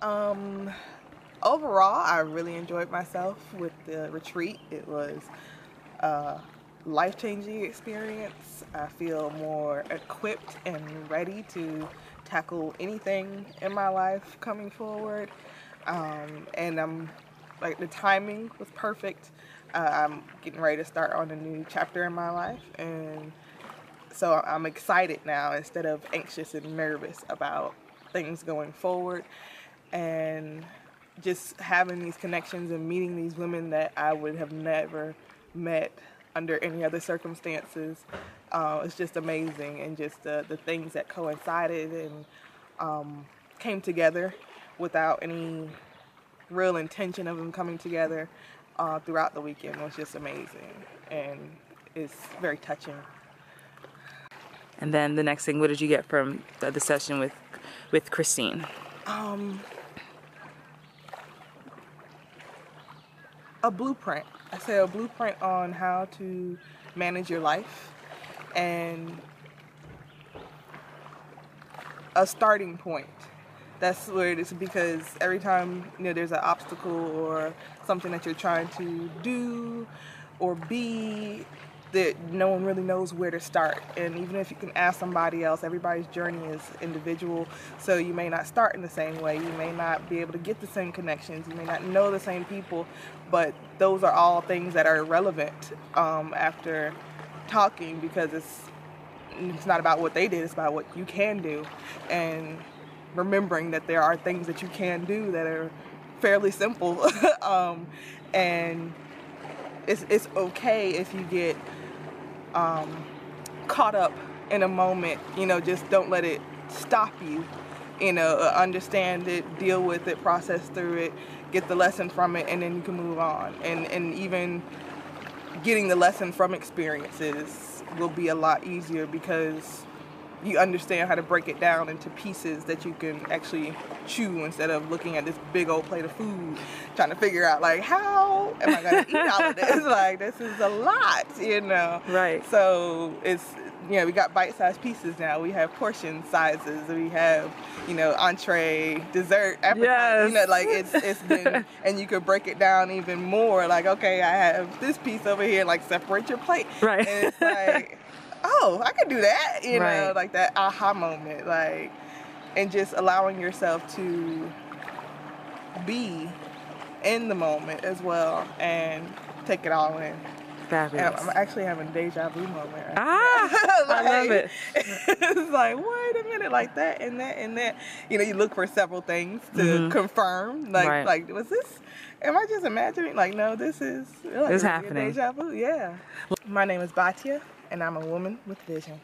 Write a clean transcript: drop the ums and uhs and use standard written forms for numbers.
Overall, I really enjoyed myself with the retreat. It was a life-changing experience. I feel more equipped and ready to tackle anything in my life coming forward. And like, the timing was perfect. I'm getting ready to start on a new chapter in my life, and so I'm excited now instead of anxious and nervous about things going forward. And just having these connections and meeting these women that I would have never met under any other circumstances, it's just amazing. And just the things that coincided and came together without any real intention of them coming together throughout the weekend was just amazing, and it's very touching. And then the next thing, what did you get from the session with Christine? A blueprint. I say a blueprint on how to manage your life, and a starting point. That's where it is, because every time there's an obstacle or something that you're trying to do or be, that no one really knows where to start. And even if you can ask somebody else, everybody's journey is individual, so you may not start in the same way, you may not be able to get the same connections, you may not know the same people, but those are all things that are irrelevant after talking, because it's not about what they did, it's about what you can do, and remembering that there are things that you can do that are fairly simple. And it's okay if you get caught up in a moment, just don't let it stop you. Understand it, deal with it, process through it, get the lesson from it, and then you can move on. And even getting the lesson from experiences will be a lot easier, because you understand how to break it down into pieces that you can actually chew, instead of looking at this big old plate of food trying to figure out, like, how am I going to eat all of this? Like, this is a lot, Right. So it's, we got bite-sized pieces now. We have portion sizes. We have, entree, dessert, appetizer. Yes. Like, it's been, and you could break it down even more. Like, okay, I have this piece over here. Like, separate your plate. Right. And it's like, oh, I could do that, Right. like that aha moment, like, and just allowing yourself to be in the moment as well and take it all in. Fabulous. And I'm actually having a deja vu moment right now. I love it. It's like, wait a minute, like that and that and that. You look for several things to confirm, like, Right. like, was this, am I just imagining? Like, no, this is, like, It's happening. Deja vu, yeah. My name is Batya, and I'm a woman with vision.